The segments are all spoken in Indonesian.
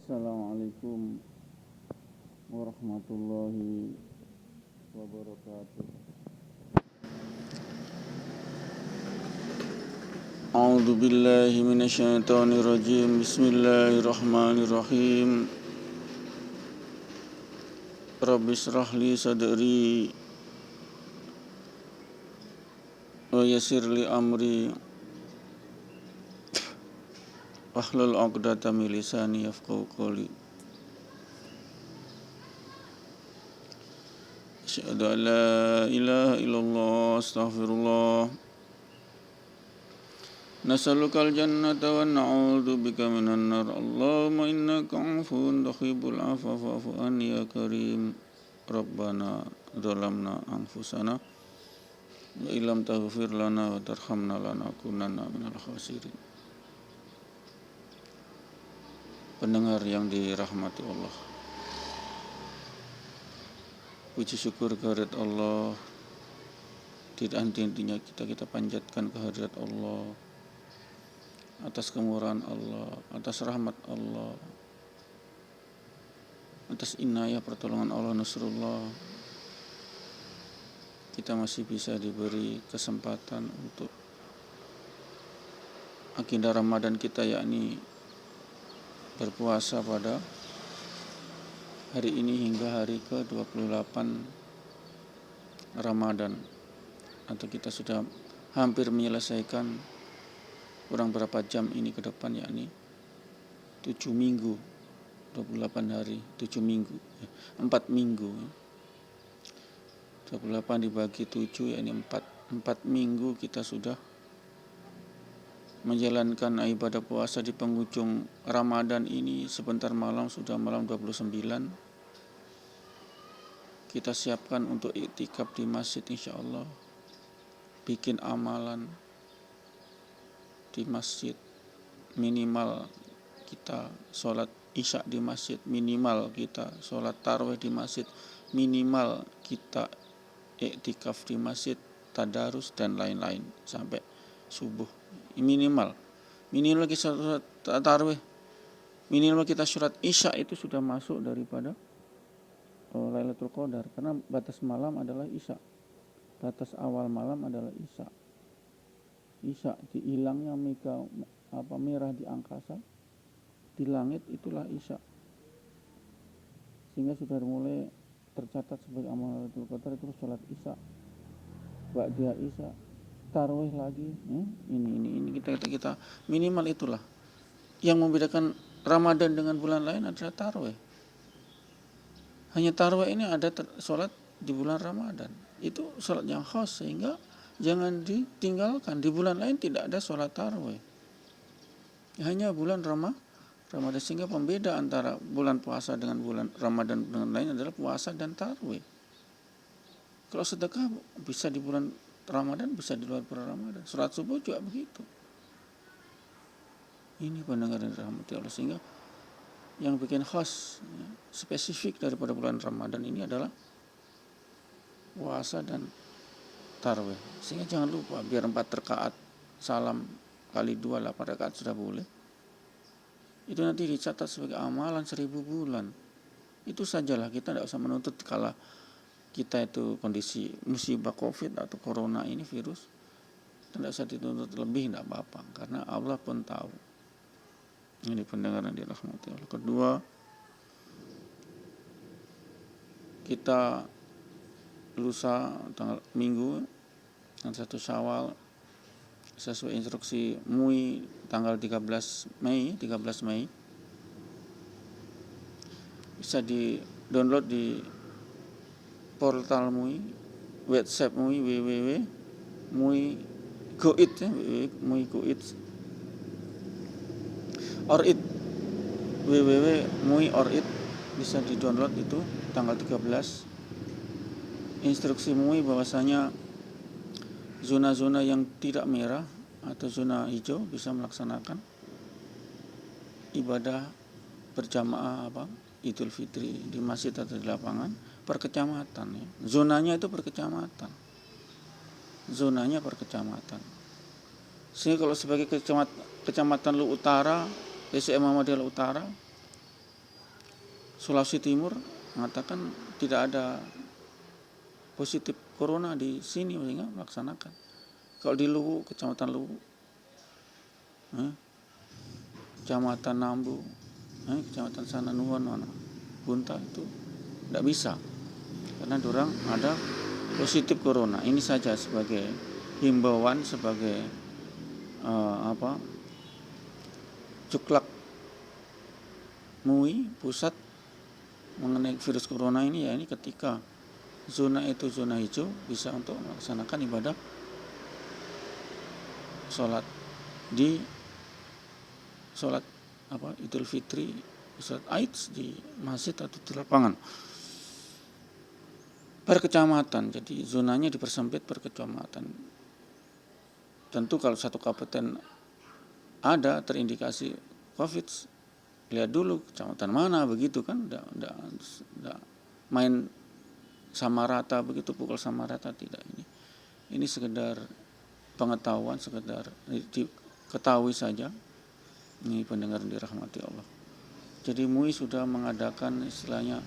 Assalamualaikum warahmatullahi wabarakatuh. A'udzu billahi minasyaitonir rajim. Bismillahirrahmanirrahim. Rabbi shrah li sadri wa yassir li amri wahlul 'uqdatam min lisani yafqahu qawli. Asyhadu an la ilaha illallah astaghfirullah. Nas'alukal jannata wa na'udzu bika minan nar. Allahumma innaka 'afuwun tuhibbul 'afwa fa'fu anni ya karim. Rabbana zalamna anfusana wa illam taghfir lana wa tarhamna lanakunanna minal khasirin. Pendengar yang dirahmati Allah, puji syukur kehadirat Allah, tidak henti-hentinya kita panjatkan kehadirat Allah atas kemurahan Allah, atas rahmat Allah, atas inayah pertolongan Allah, Nasrullah. Kita masih bisa diberi kesempatan untuk agenda Ramadan kita, yakni berpuasa pada hari ini hingga hari ke-28 Ramadan, atau kita sudah hampir menyelesaikan kurang berapa jam ini ke depan, yakni 7 minggu, 28 hari, 7 minggu, 4 minggu. 28 dibagi 7, yakni 4 minggu kita sudah menjalankan ibadah puasa di penghujung Ramadan ini. Sebentar malam sudah malam 29. Kita siapkan untuk iktikaf di masjid, insya Allah. Bikin amalan di masjid. Minimal kita sholat isya di masjid, minimal kita sholat tarawih di masjid, minimal kita iktikaf di masjid, tadarus dan lain-lain sampai subuh. Minimal kita surat tarawih, minimal kita surat isya itu sudah masuk daripada Lailatul Qadar, karena batas malam adalah isya, batas awal malam adalah isya. Isya, dihilangnya merah di angkasa, di langit, itulah isya, sehingga sudah mulai tercatat sebagai amal Lailatul Qadar itu sholat isya, ba'da isya, tarawih lagi. Ini kita minimal itulah. Yang membedakan Ramadan dengan bulan lain adalah tarawih. Hanya tarawih ini ada sholat di bulan Ramadan, itu sholat yang khas, sehingga jangan ditinggalkan. Di bulan lain tidak ada sholat tarawih, hanya bulan Ramadan. Sehingga pembeda antara bulan puasa dengan bulan Ramadan dengan lain adalah puasa dan tarawih. Kalau sedekah bisa di bulan Ramadan, bisa di luar bulan Ramadan. Sholat subuh juga begitu. Ini pendengar yang dirahmati Allah, sehingga yang bikin khas, spesifik daripada bulan Ramadan ini adalah puasa dan tarawih. Sehingga jangan lupa, biar 4 rakaat salam kali 2, 8 rakaat sudah boleh. Itu nanti dicatat sebagai amalan 1000 bulan. Itu sajalah, kita tidak usah menuntut kalau kita itu kondisi musibah COVID atau corona ini, virus, tidak usah dituntut lebih, tidak apa-apa, karena Allah pun tahu. Ini pendengar yang dirahmati Allah. Kedua, kita lusa minggu 1 Syawal sesuai instruksi MUI tanggal 13 Mei bisa di-download di portal MUI, website MUI, www.mui.go.id ya, www.mui.go.id, Orit, www.mui.orit, bisa di-download itu tanggal 13. Instruksi MUI bahwasanya zona-zona yang tidak merah atau zona hijau bisa melaksanakan ibadah berjamaah Idul Fitri di masjid atau di lapangan per kecamatan ya. Zonanya itu per kecamatan. Sehingga kalau sebagai kecamatan Lu Utara, SDM Muhammadiyah Lu Utara, Sulawesi Timur mengatakan tidak ada positif corona di sini, sehingga melaksanakan. Kalau di Luwu, kecamatan Luwu, kecamatan Nambu, kecamatan sana Nuwon, Bunta itu tidak bisa karena orang ada positif corona. Ini saja sebagai himbauan, sebagai cuklak MUI pusat mengenai virus corona ini, ya ini ketika zona itu zona hijau bisa untuk melaksanakan ibadah sholat Idul Fitri, sholat Aid di masjid atau di lapangan per kecamatan. Jadi zonanya dipersempit per kecamatan. Tentu kalau satu kabupaten ada terindikasi COVID, lihat dulu kecamatan mana, begitu kan. Enggak main sama rata begitu, pukul sama rata, tidak. Ini sekedar pengetahuan, sekedar diketahui saja. Ini pendengar dirahmati Allah. Jadi MUI sudah mengadakan istilahnya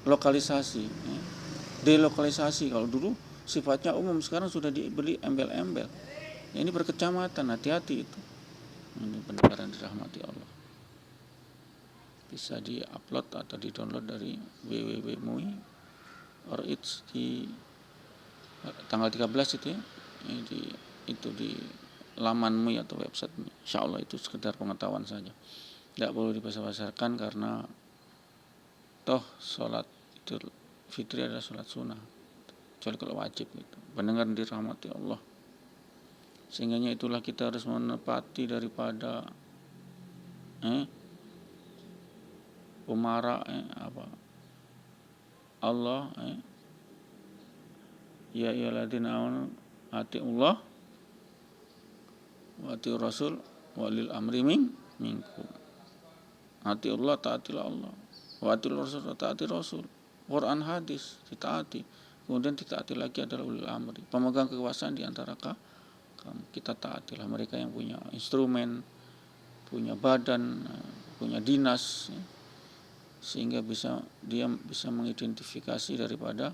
lokalisasi, delokalisasi. Kalau dulu sifatnya umum, sekarang sudah dibeli embel-embel. Ya, ini berkecamatan, hati-hati itu. Ini pendengar dirahmati Allah. Bisa di-upload atau di-download dari www.mui.org di tanggal 13 itu ya. Itu di laman MUI atau website MUI. Insyaallah itu sekedar pengetahuan saja. Tidak perlu dibesar-besarkan karena toh sholat Idul Fitri adalah sholat sunnah, kecuali kalau wajib gitu. Pendengar dirahmati Allah. Sehingga itulah kita harus menepati daripada umara Allah ya ayyuhalladzina amanu atiullah wa atiur rasul walil amri minkum. Atiullah, taatilah Allah, wa atiur rasul, taati rasul. Quran hadis ditaati, kemudian ditaati lagi adalah ulil amri, pemegang kekuasaan di antara kamu. Kita taatilah mereka yang punya instrumen, punya badan, punya dinas, sehingga dia bisa mengidentifikasi daripada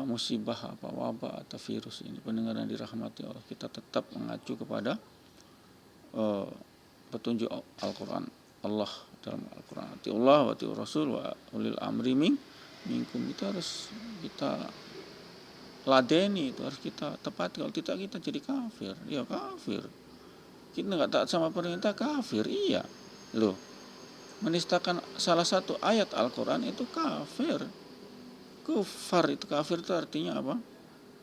musibah, wabah atau virus ini. Pendengar yang dirahmati Allah, kita tetap mengacu kepada petunjuk Al-Quran Allah dalam Al-Quran. Atiullah wa atiur rasul wa ulil amri minkum. Itu harus kita ladeni, itu harus kita tepati. Kalau tidak, kita jadi kafir. Ya kafir. Kita nggak taat sama perintah, kafir. Iya loh, menistakan salah satu ayat Al-Quran itu kafir. Kufar itu, kafir itu artinya apa?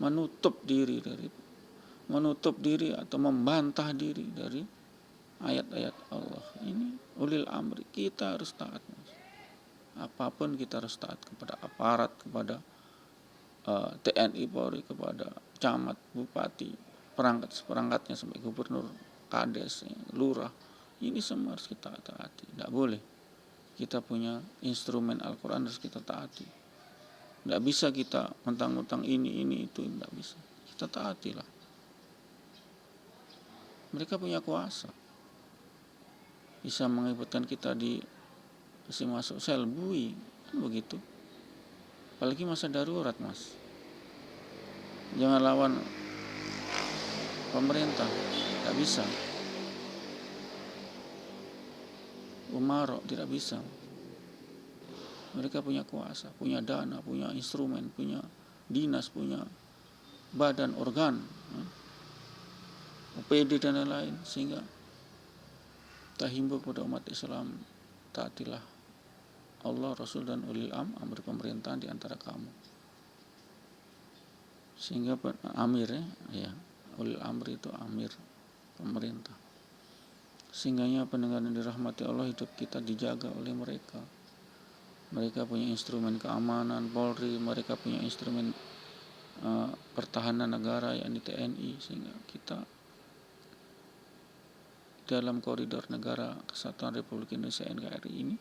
Menutup diri atau membantah diri dari ayat-ayat Allah. Ini ulil amri, kita harus taat. Apapun kita harus taat kepada aparat, kepada TNI, Polri, kepada camat, bupati, perangkatnya sampai gubernur, kades, lurah. Ini semua harus kita taati. Tidak boleh. Kita punya instrumen Al-Quran, harus kita taati. Tidak bisa kita mentang-mentang ini itu, tidak bisa. Kita taatilah. Mereka punya kuasa, bisa mengibatkan kita masuk sel bui, kan begitu. Apalagi masa darurat, Mas. Jangan lawan pemerintah, tidak bisa. Umaro tidak bisa. Mereka punya kuasa, punya dana, punya instrumen, punya dinas, punya badan, organ, OPD dan lain-lain. Sehingga kita himbau kepada umat Islam, taatilah Allah, Rasul, dan ulil amri pemerintahan di antara kamu. Sehingga amir ulil amri itu amir pemerintah. Sehingganya pendengar yang dirahmati Allah, hidup kita dijaga oleh mereka. Mereka punya instrumen keamanan, Polri, mereka punya instrumen pertahanan negara, yakni TNI, sehingga kita dalam koridor negara Kesatuan Republik Indonesia NKRI ini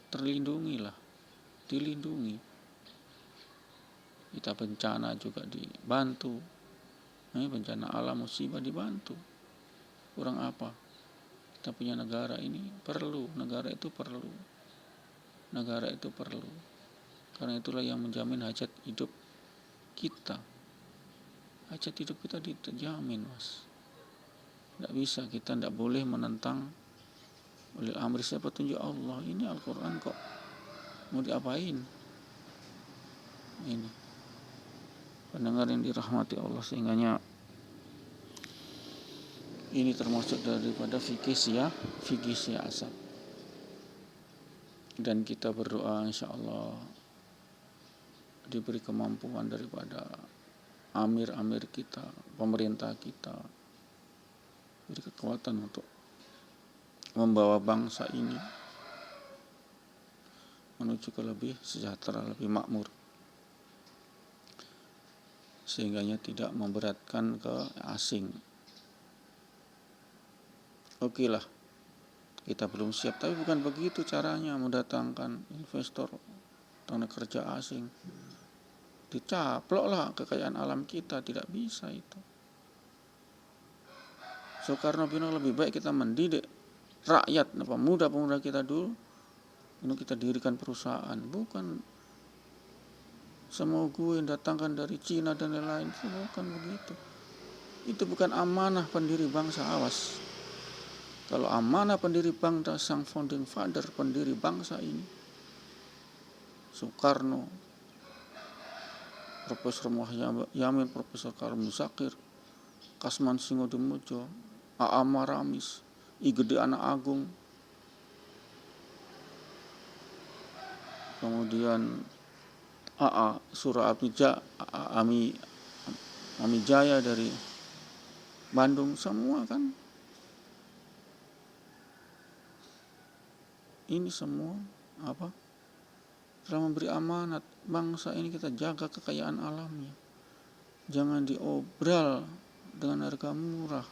dilindungi. Kita bencana juga dibantu, bencana alam, musibah dibantu. Kurang apa? Kita punya negara ini, negara itu perlu negara itu perlu. Karena itulah yang menjamin hajat hidup kita. Hajat hidup kita dijamin, Mas. Tidak bisa, kita tidak boleh menentang oleh amri saya petunjuk Allah. Ini Al-Quran kok mau diapain? Ini pendengar yang dirahmati Allah, sehingganya ini termasuk daripada fikih siasat. Dan kita berdoa insya Allah diberi kemampuan daripada amir-amir kita, pemerintah kita, beri kekuatan untuk membawa bangsa ini menuju ke lebih sejahtera, lebih makmur, sehingganya tidak memberatkan ke asing. Oke lah, kita belum siap, tapi bukan begitu caranya mendatangkan investor tenaga kerja asing. Dicaploklah kekayaan alam kita, tidak bisa itu. Soekarno bilang lebih baik kita mendidik rakyat, pemuda-pemuda kita dulu, untuk kita dirikan perusahaan, bukan semua gue yang datangkan dari Cina dan lain-lain. Itu bukan begitu. Itu bukan amanah pendiri bangsa, awas. Kalau amanah pendiri bangsa, sang founding father pendiri bangsa ini, Soekarno, Profesor Muhammad Yamin, Profesor Karim Muzakir, Kasman Singodimojo, A.A. Maramis, I Gede Anak Agung, kemudian A.A. Amijaya dari Bandung, semua kan. Ini semua telah memberi amanat bangsa ini, kita jaga kekayaan alamnya. Jangan diobral dengan harga murah.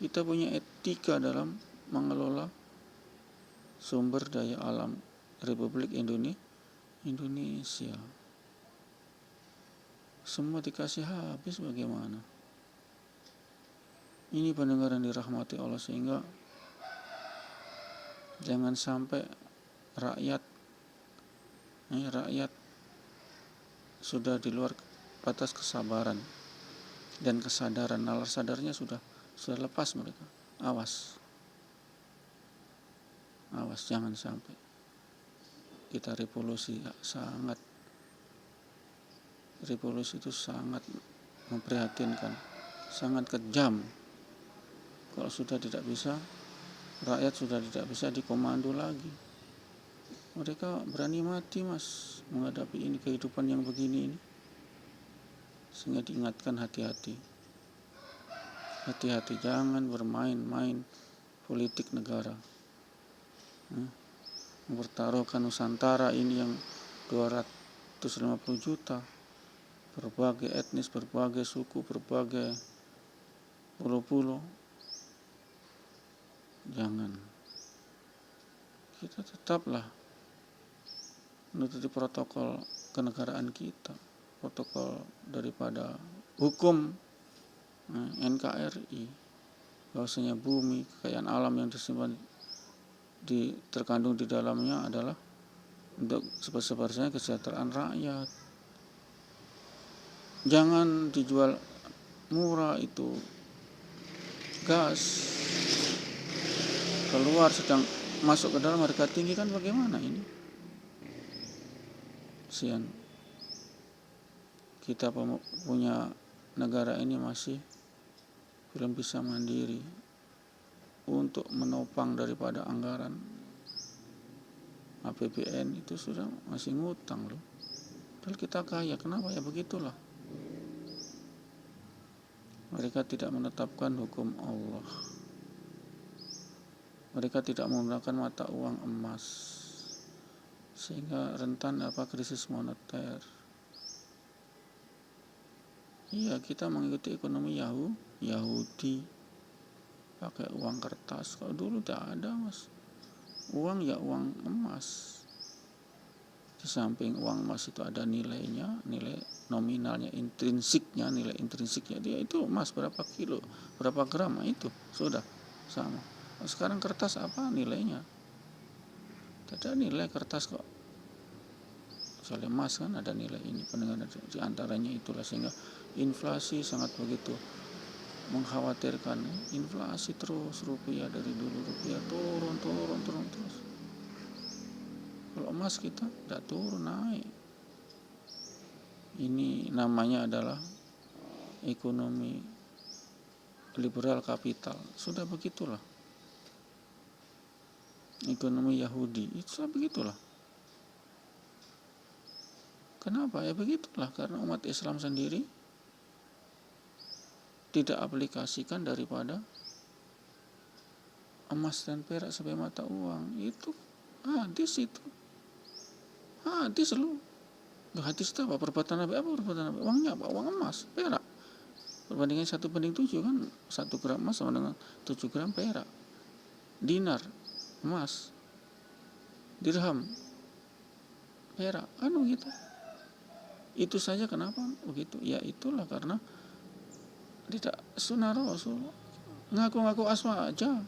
Kita punya etika dalam mengelola sumber daya alam Republik Indonesia. Semua dikasih habis, bagaimana? Ini pendengar yang dirahmati Allah, sehingga jangan sampai rakyat sudah di luar batas kesabaran dan kesadaran. Nalar sadarnya sudah lepas mereka. Awas, jangan sampai kita revolusi itu sangat memprihatinkan, sangat kejam. Kalau sudah tidak bisa, rakyat sudah tidak bisa dikomando lagi. Mereka berani mati, Mas, menghadapi ini, kehidupan yang begini ini. Sehingga diingatkan hati-hati, jangan bermain-main politik negara. Mempertaruhkan Nusantara ini yang 250 juta, berbagai etnis, berbagai suku, berbagai pulau-pulau. Jangan. Kita tetaplah menuruti protokol kenegaraan kita, protokol daripada hukum NKRI, bahwasanya bumi, kekayaan alam yang terkandung di dalamnya adalah untuk sebesar-besarnya kesejahteraan rakyat. Jangan dijual murah itu gas, keluar sedang masuk ke dalam harga tinggi, kan bagaimana ini? Kasihan kita punya negara ini masih belum bisa mandiri untuk menopang daripada anggaran APBN. Itu sudah masih ngutang loh. Padahal kita kaya, kenapa ya begitulah? Mereka tidak menetapkan hukum Allah. Mereka tidak menggunakan mata uang emas, sehingga rentan krisis moneter. Iya, kita mengikuti ekonomi Yahudi, pakai uang kertas. Kalau dulu tidak ada, Mas. Uang ya uang emas. Di samping uang emas itu ada nilainya, nilai nominalnya, nilai intrinsiknya dia itu emas berapa kilo, berapa gram, itu sudah sama. Sekarang kertas apa nilainya? Ada nilai kertas kok. Soalnya emas kan ada nilai ini, pendengar di antaranya itulah, sehingga inflasi sangat begitu mengkhawatirkan. Inflasi terus, rupiah dari dulu rupiah turun terus. Kalau emas kita tidak turun, naik. Ini namanya adalah ekonomi liberal kapital. Sudah begitulah. Ekonomi Yahudi itu sudah begitulah. Kenapa? Ya begitulah, karena umat Islam sendiri tidak aplikasikan daripada emas dan perak sebagai mata uang. Itu hadis itu. Hadis lu. Hadis itu apa? Perbuatan Nabi apa? Perbuatan Nabi. Uangnya apa? Uang emas, perak. Perbandingan 1:7 kan, 1 gram emas sama dengan 7 gram perak. Dinar, emas. Dirham, perak. Gitu. Itu saja kenapa begitu? Ya itulah karena tidak sunnah Rasul. Ngaku-ngaku aswaja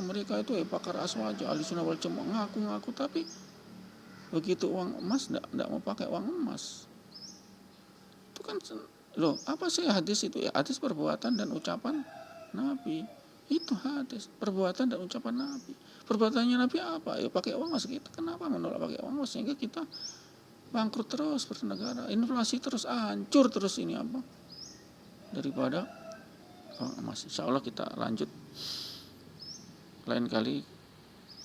mereka itu pakar aswaja, ahli sunnah wal jamaah, ngaku-ngaku, tapi begitu uang emas tidak mau pakai uang emas. Itu kan loh, apa sih hadis itu? Ya hadis perbuatan dan ucapan Nabi. Itu hadis perbuatan dan ucapan Nabi. Perbuatannya Nabi apa? Ya pakai uang emas. Kita kenapa menolak pakai uang emas? Sehingga kita bangkrut terus bernegara, inflasi terus, hancur terus ini apa? Daripada emas. Insyaallah kita lanjut lain kali.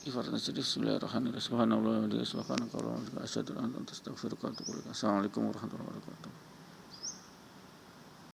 Bismillahirrahmanirrahim. Subhanallah wa bihamdihi, subhanakallahumma wa bihamdika, asyhadu an la ilaha illa anta, astaghfiruka wa atubu ilaik. Assalamualaikum warahmatullahi wabarakatuh.